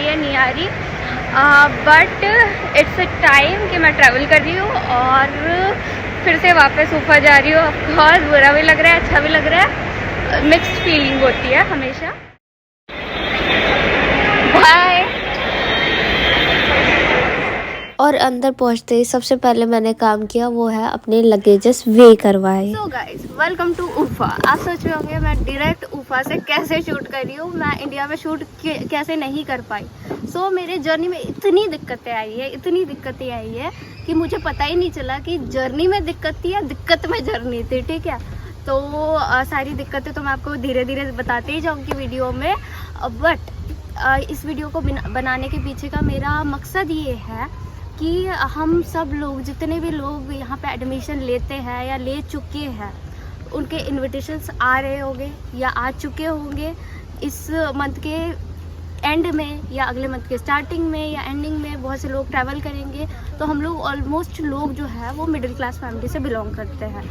रही है नहीं आ रही, बट इट्स अ टाइम कि मैं ट्रैवल कर रही हूँ और फिर से वापस ऊपर जा रही हूँ। ऑफकोर्स बुरा भी लग रहा है, अच्छा भी लग रहा है, मिक्स्ड फीलिंग होती है हमेशा। बाय। और अंदर पहुंचते ही सबसे पहले मैंने काम किया वो है अपने लगेजेस वे करवाए। So guys, welcome to Ufa. आप सोच रहे होंगे मैं डायरेक्ट उफा से कैसे शूट कर रही हूँ, मैं इंडिया में शूट कैसे नहीं कर पाई। सो मेरे जर्नी में इतनी दिक्कतें आई है कि मुझे पता ही नहीं चला कि जर्नी में दिक्कत थी या दिक्कत में जर्नी थी। ठीक है, तो सारी दिक्कतें तो मैं आपको धीरे धीरे बताते ही जाऊँगी वीडियो में। बट इस वीडियो को बनाने के पीछे का मेरा मकसद ये है कि हम सब लोग, जितने भी लोग यहाँ पे एडमिशन लेते हैं या ले चुके हैं, उनके इनविटेशंस आ रहे होंगे या आ चुके होंगे इस मंथ के एंड में या अगले मंथ के स्टार्टिंग में या एंडिंग में। बहुत से लोग ट्रैवल करेंगे, तो हम लोग ऑलमोस्ट लोग जो है वो मिडिल क्लास फैमिली से बिलोंग करते हैं।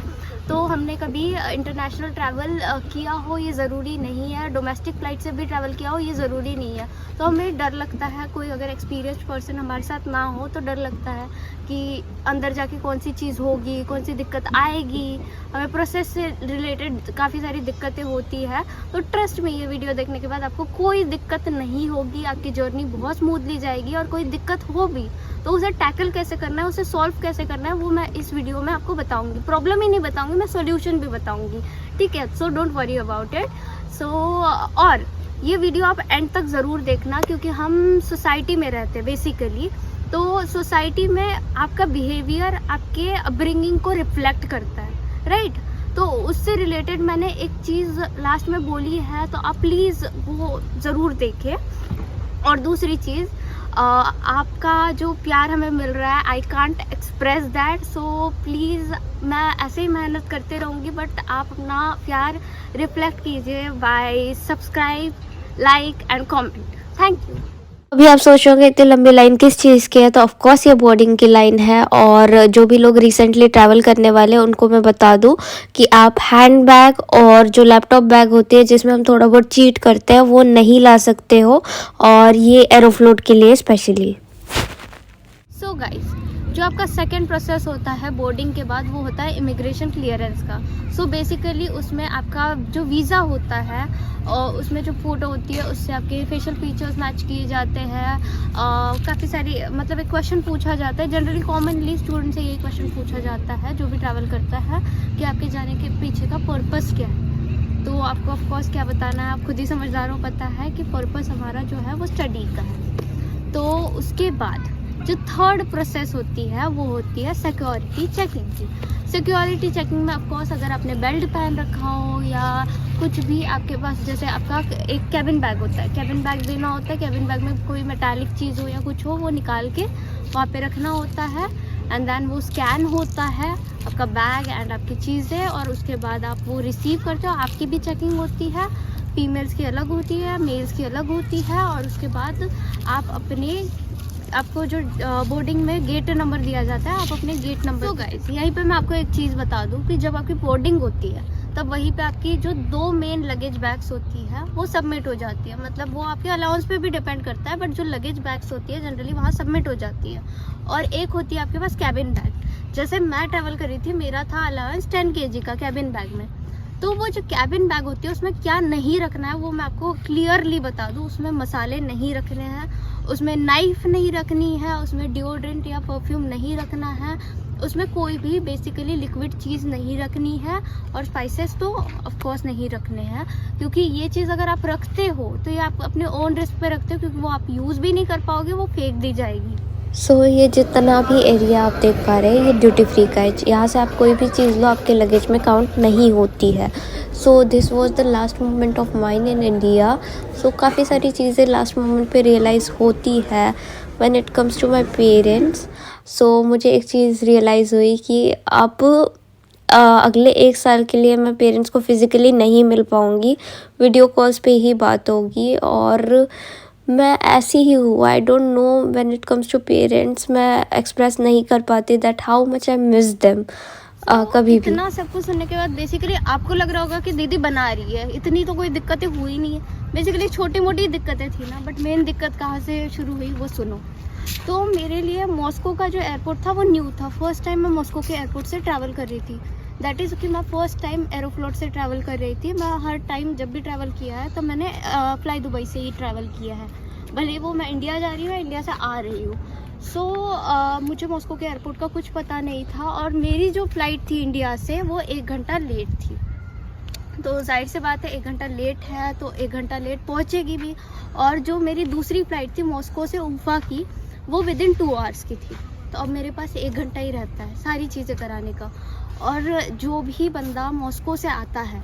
तो हमने कभी इंटरनेशनल ट्रैवल किया हो ये ज़रूरी नहीं है, डोमेस्टिक फ़्लाइट से भी ट्रैवल किया हो ये ज़रूरी नहीं है। तो हमें डर लगता है, कोई अगर एक्सपीरियंस्ड पर्सन हमारे साथ ना हो तो डर लगता है कि अंदर जाके कौन सी चीज़ होगी, कौन सी दिक्कत आएगी। हमें प्रोसेस से रिलेटेड काफ़ी सारी दिक्कतें होती है। तो ट्रस्ट में ये वीडियो देखने के बाद आपको कोई दिक्कत नहीं होगी, आपकी जर्नी बहुत स्मूथली जाएगी। और कोई दिक्कत हो भी तो उसे टैकल कैसे करना है, उसे सॉल्व कैसे करना है, वो मैं इस वीडियो में आपको बताऊंगी। प्रॉब्लम ही नहीं बताऊंगी, मैं सॉल्यूशन भी बताऊंगी। ठीक है, so don't worry about it. So और ये वीडियो आप एंड तक ज़रूर देखना, क्योंकि हम सोसाइटी में रहते हैं बेसिकली। तो सोसाइटी में आपका बिहेवियर आपके अपब्रिंगिंग को रिफ्लेक्ट करता है, राइट। तो उससे रिलेटेड मैंने एक चीज़ लास्ट में बोली है, तो आप प्लीज़ वो ज़रूर देखें। और दूसरी चीज़, आपका जो प्यार हमें मिल रहा है, I can't express that. So please, मैं ऐसे ही मेहनत करते रहूँगी, बट आप अपना प्यार रिफ्लेक्ट कीजिए by subscribe, like and comment. Thank you. अभी आप सोच रहे होंगे इतनी लंबी लाइन किस चीज़ की है, तो ऑफ कोर्स ये बोर्डिंग की लाइन है। और जो भी लोग रिसेंटली ट्रैवल करने वाले हैं उनको मैं बता दूं कि आप हैंड बैग और जो लैपटॉप बैग होती है जिसमें हम थोड़ा बहुत चीट करते हैं वो नहीं ला सकते हो, और ये एरोफ्लोट के लिए स्पेशली। सो गाइस, जो आपका सेकेंड प्रोसेस होता है बोर्डिंग के बाद, वो होता है इमिग्रेशन क्लियरेंस का। सो बेसिकली उसमें आपका जो वीज़ा होता है और उसमें जो फ़ोटो होती है उससे आपके फेशियल फीचर्स मैच किए जाते हैं। काफ़ी सारी, मतलब एक क्वेश्चन पूछा जाता है, जनरली कॉमनली स्टूडेंट से यही क्वेश्चन पूछा जाता है जो भी ट्रैवल करता है, कि आपके जाने के पीछे का पर्पस क्या है। तो आपको ऑफकोर्स क्या बताना है, आप खुद ही समझदार हो, पता है कि पर्पस हमारा जो है वो स्टडी का है। तो उसके बाद जो थर्ड प्रोसेस होती है वो होती है सिक्योरिटी चेकिंग की। सिक्योरिटी चेकिंग में ऑफकोर्स अगर आपने बेल्ट पहन रखा हो या कुछ भी आपके पास, जैसे आपका एक कैबिन बैग होता है, कैबिन बैग देना होता है, कैबिन बैग में कोई मेटालिक चीज़ हो या कुछ हो वो निकाल के वहाँ पे रखना होता है। एंड देन वो स्कैन होता है आपका बैग एंड आपकी चीज़ें, और उसके बाद आप वो रिसीव करते हो। आपकी भी चेकिंग होती है, फीमेल्स की अलग होती है, मेल्स की अलग होती है। और उसके बाद आपको जो बोर्डिंग में गेट नंबर दिया जाता है, आप अपने गेट नंबर। तो गाइस, यहीं पे मैं आपको एक चीज़ बता दूं कि जब आपकी बोर्डिंग होती है तब वहीं पे आपकी जो 2 मेन लगेज बैग्स होती है वो सबमिट हो जाती है। मतलब वो आपके अलाउंस पे भी डिपेंड करता है, बट जो लगेज बैग्स होती है जनरली वहाँ सबमिट हो जाती है। और एक होती है आपके पास कैबिन बैग। जैसे मैं ट्रैवल करी थी, मेरा था अलाउंस 10 kg का कैबिन बैग में। तो वो जो कैबिन बैग होती है उसमें क्या नहीं रखना है वो मैं आपको क्लियरली बता दूं। उसमें मसाले नहीं रखने हैं, उसमें नाइफ नहीं रखनी है, उसमें डिओड्रेंट या परफ्यूम नहीं रखना है, उसमें कोई भी बेसिकली लिक्विड चीज़ नहीं रखनी है, और स्पाइसेस तो ऑफ कोर्स नहीं रखने हैं। क्योंकि ये चीज़ अगर आप रखते हो तो ये आप अपने ओन रिस्क पे रखते हो, क्योंकि वो आप यूज़ भी नहीं कर पाओगे, वो फेंक दी जाएगी। सो ये जितना भी एरिया आप देख पा रहे हैं ये ड्यूटी फ्री का है। यहाँ से आप कोई भी चीज़ लो आपके लगेज में काउंट नहीं होती है। So this was the last moment of mine in India. So काफ़ी सारी चीज़ें लास्ट मोमेंट पे रियलाइज़ होती है when it comes to my parents. So मुझे एक चीज़ रियलाइज़ हुई कि अब अगले 1 साल के लिए मैं पेरेंट्स को फिज़िकली नहीं मिल पाऊँगी, वीडियो कॉल्स पे ही बात होगी। और मैं ऐसी ही हूँ, I don't know, when it comes to parents मैं एक्सप्रेस नहीं कर पाती that how much I miss them. कभी भी। इतना सब कुछ सुनने के बाद बेसिकली आपको लग रहा होगा कि दीदी बना रही है, इतनी तो कोई दिक्कतें हुई नहीं है। बेसिकली छोटी मोटी दिक्कतें थी ना, बट मेन दिक्कत कहाँ से शुरू हुई वो सुनो। तो मेरे लिए मॉस्को का जो एयरपोर्ट था वो न्यू था। फर्स्ट टाइम मैं मॉस्को के एयरपोर्ट से ट्रैवल कर रही थी। दैट इज़ कि मैं फर्स्ट टाइम एरोफ्लोट से ट्रैवल कर रही थी। मैं हर टाइम जब भी ट्रैवल किया है तो मैंने फ्लाई दुबई से ही ट्रैवल किया है, भले वो मैं इंडिया जा रही हूँ, इंडिया से आ रही हूँ। सो मुझे मॉस्को के एयरपोर्ट का कुछ पता नहीं था, और मेरी जो फ़्लाइट थी इंडिया से वो 1 घंटा लेट थी। तो जाहिर सी बात है 1 घंटा लेट है तो 1 घंटा लेट पहुँचेगी भी। और जो मेरी दूसरी फ़्लाइट थी मॉस्को से उफ़ा की, वो विदिन 2 आवर्स की थी। तो अब मेरे पास 1 घंटा ही रहता है सारी चीज़ें कराने का। और जो भी बंदा मॉस्को से आता है,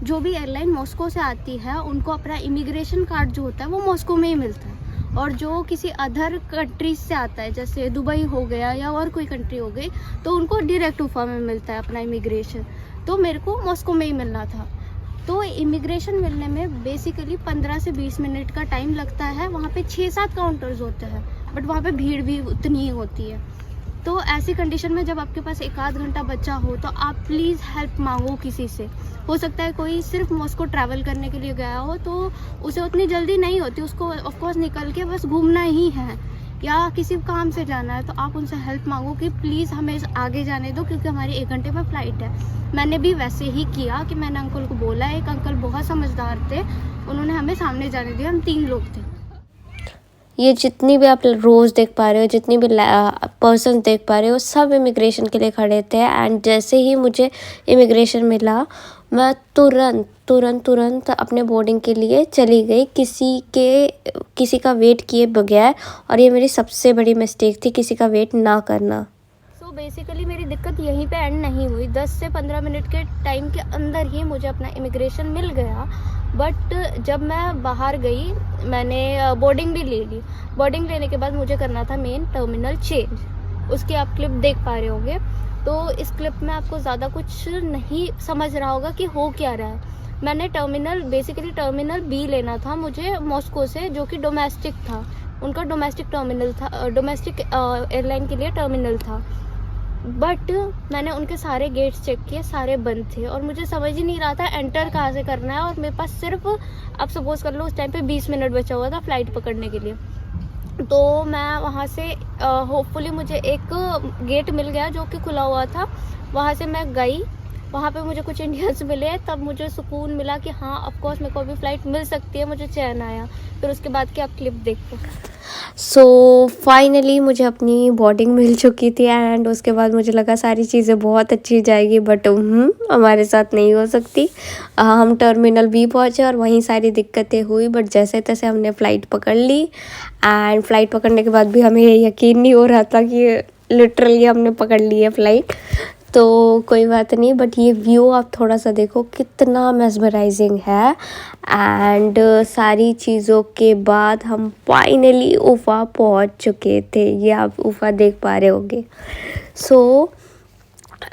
जो भी एयरलाइन मॉस्को से आती है, उनको अपना इमिग्रेशन कार्ड जो होता है वो मॉस्को में ही मिलता है। और जो किसी अदर कंट्रीज से आता है, जैसे दुबई हो गया या और कोई कंट्री हो गई, तो उनको डायरेक्ट उफ़ा में मिलता है अपना इमिग्रेशन। तो मेरे को मॉस्को में ही मिलना था। तो इमिग्रेशन मिलने में बेसिकली 15 से 20 मिनट का टाइम लगता है। वहाँ पे 6-7 काउंटर्स होते हैं, बट वहाँ पे भीड़ भी उतनी ही होती है। तो ऐसी कंडीशन में जब आपके पास 1 आध घंटा बचा हो तो आप प्लीज़ हेल्प मांगो किसी से। हो सकता है कोई सिर्फ मॉस्को ट्रैवल करने के लिए गया हो, तो उसे उतनी जल्दी नहीं होती, उसको ऑफकोर्स निकल के बस घूमना ही है या किसी काम से जाना है। तो आप उनसे हेल्प मांगो कि प्लीज़ हमें आगे जाने दो, क्योंकि हमारी 1 घंटे में फ़्लाइट है। मैंने भी वैसे ही किया कि मैंने अंकल को बोला। एक अंकल बहुत समझदार थे, उन्होंने हमें सामने जाने दिया। हम 3 लोग थे। ये जितनी भी आप रोज़ देख पा रहे हो, जितनी भी पर्सन देख पा रहे हो, सब इमिग्रेशन के लिए खड़े थे। एंड जैसे ही मुझे इमिग्रेशन मिला, मैं तुरंत अपने बोर्डिंग के लिए चली गई, किसी का वेट किए बगैर। और ये मेरी सबसे बड़ी मिस्टेक थी, किसी का वेट ना करना। सो बेसिकली मेरी दिक्कत यहीं पे एंड नहीं हुई। 10 से 15 मिनट के टाइम के अंदर ही मुझे अपना इमिग्रेशन मिल गया। बट जब मैं बाहर गई, मैंने बोर्डिंग भी ले ली। बोर्डिंग लेने के बाद मुझे करना था मेन टर्मिनल चेंज। उसकी आप क्लिप देख पा रहे होंगे। तो इस क्लिप में आपको ज़्यादा कुछ नहीं समझ रहा होगा कि हो क्या रहा है। मैंने बेसिकली टर्मिनल बी लेना था मुझे मॉस्को से, जो कि डोमेस्टिक था। उनका डोमेस्टिक टर्मिनल था, डोमेस्टिक एयरलाइन के लिए टर्मिनल था। बट मैंने उनके सारे गेट्स चेक किए, सारे बंद थे, और मुझे समझ ही नहीं रहा था एंटर कहाँ से करना है। और मेरे पास सिर्फ, आप सपोज कर लो, उस टाइम पे 20 मिनट बचा हुआ था फ़्लाइट पकड़ने के लिए। तो मैं वहाँ से होपफुली मुझे एक गेट मिल गया जो कि खुला हुआ था। वहाँ से मैं गई, वहाँ पे मुझे कुछ इंडियंस मिले, तब मुझे सुकून मिला कि हाँ ऑफकोर्स मेरे को अभी फ़्लाइट मिल सकती है। मुझे चैन आया। फिर उसके बाद की आप क्लिप देखो। सो फाइनली मुझे अपनी बोर्डिंग मिल चुकी थी। एंड उसके बाद मुझे लगा सारी चीज़ें बहुत अच्छी जाएगी, बट हमारे साथ नहीं हो सकती। हम टर्मिनल बी पहुँचे और वहीं सारी दिक्कतें हुई। बट जैसे तैसे हमने फ़्लाइट पकड़ ली। एंड फ़्लाइट पकड़ने के बाद भी हमें यकीन नहीं हो रहा था कि लिटरली हमने पकड़ ली है फ़्लाइट। तो कोई बात नहीं, बट ये व्यू आप थोड़ा सा देखो, कितना मेस्मराइजिंग है। एंड सारी चीज़ों के बाद हम फाइनली उफ़ा पहुंच चुके थे। ये आप उफ़ा देख पा रहे होंगे। सो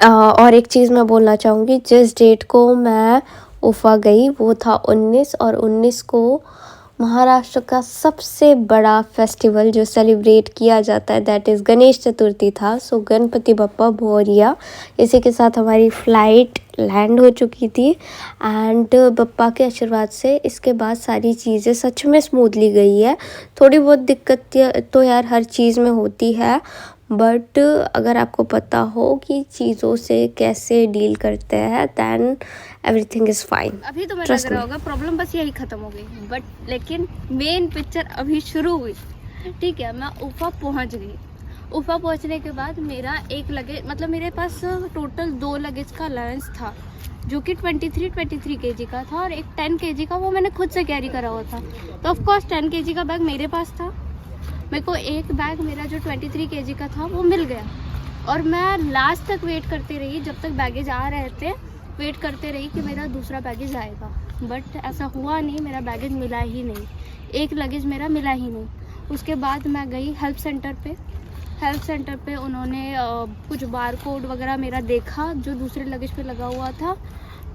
और एक चीज़ मैं बोलना चाहूँगी, जिस डेट को मैं उफ़ा गई वो था 19, और 19 को महाराष्ट्र का सबसे बड़ा फेस्टिवल जो सेलिब्रेट किया जाता है, दैट इज़ गणेश चतुर्थी था। सो गणपति बप्पा मोरिया, इसी के साथ हमारी फ़्लाइट लैंड हो चुकी थी। एंड बप्पा के आशीर्वाद से इसके बाद सारी चीज़ें सच में स्मूथली गई है। थोड़ी बहुत दिक्कत तो यार हर चीज़ में होती है, बट अगर आपको पता हो कि चीज़ों से कैसे डील करते हैं, दैन एवरीथिंग इज़ फाइन। अभी तो मुझे लग रहा होगा प्रॉब्लम बस यही खत्म हो गई, बट लेकिन मेन पिक्चर अभी शुरू हुई। ठीक है, मैं उफ़ा पहुंच गई। उफ़ा पहुंचने के बाद मेरा एक लगेज, मतलब मेरे पास टोटल 2 लगेज का अलाउंस था, जो कि 23 kg का था, और एक 10 kg का वो मैंने खुद से कैरी करा हुआ था। तो ऑफकोर्स 10 kg का बैग मेरे पास था। मेरे को एक बैग मेरा जो 23 kg का था वो मिल गया, और मैं लास्ट तक वेट करती रही, जब तक बैगेज आ रहे थे वेट करते रही कि मेरा दूसरा बैगेज आएगा। बट ऐसा हुआ नहीं, मेरा बैगेज मिला ही नहीं, एक लगेज मेरा मिला ही नहीं। उसके बाद मैं गई हेल्प सेंटर पे। हेल्प सेंटर पे उन्होंने कुछ बार कोड वगैरह मेरा देखा जो दूसरे लगेज पे लगा हुआ था,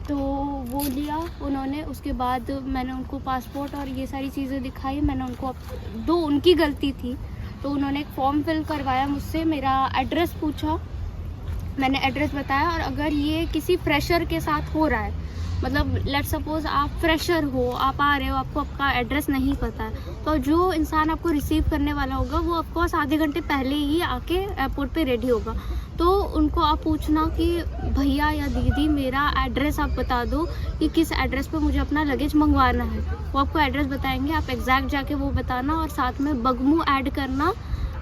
तो वो लिया उन्होंने। उसके बाद मैंने उनको पासपोर्ट और ये सारी चीज़ें दिखाई। मैंने उनको, दो उनकी गलती थी, तो उन्होंने एक फॉर्म फिल करवाया मुझसे, मेरा एड्रेस पूछा, मैंने एड्रेस बताया। और अगर ये किसी फ्रेशर के साथ हो रहा है, मतलब लेट सपोज आप फ्रेशर हो, आप आ रहे हो, आपको आपका एड्रेस नहीं पता है, तो जो इंसान आपको रिसीव करने वाला होगा वो ऑफकोर्स आधे घंटे पहले ही आके एयरपोर्ट पे रेडी होगा। तो उनको आप पूछना कि भैया या दीदी मेरा एड्रेस आप बता दो कि किस एड्रेस पे मुझे अपना लगेज मंगवाना है। वो आपको एड्रेस बताएंगे, आप एग्जैक्ट जाके वो बताना और साथ में बगमू ऐड करना।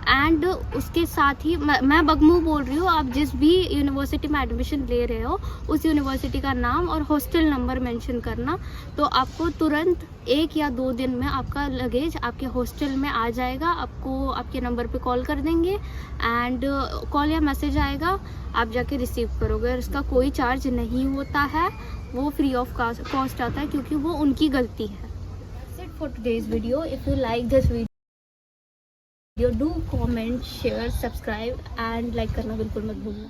एंड उसके साथ ही मैं बगमू बोल रही हूँ, आप जिस भी यूनिवर्सिटी में एडमिशन ले रहे हो उस यूनिवर्सिटी का नाम और हॉस्टल नंबर मेंशन करना। तो आपको तुरंत 1 या 2 दिन में आपका लगेज आपके हॉस्टल में आ जाएगा। आपको आपके नंबर पे कॉल कर देंगे एंड कॉल या मैसेज आएगा, आप जाके रिसीव करोगे। और इसका कोई चार्ज नहीं होता है, वो फ्री ऑफ कॉस्ट आता है क्योंकि वो उनकी गलती है। That's it for today's video. If you like this video, do comment, share, subscribe and like करना बिल्कुल मत भूलना।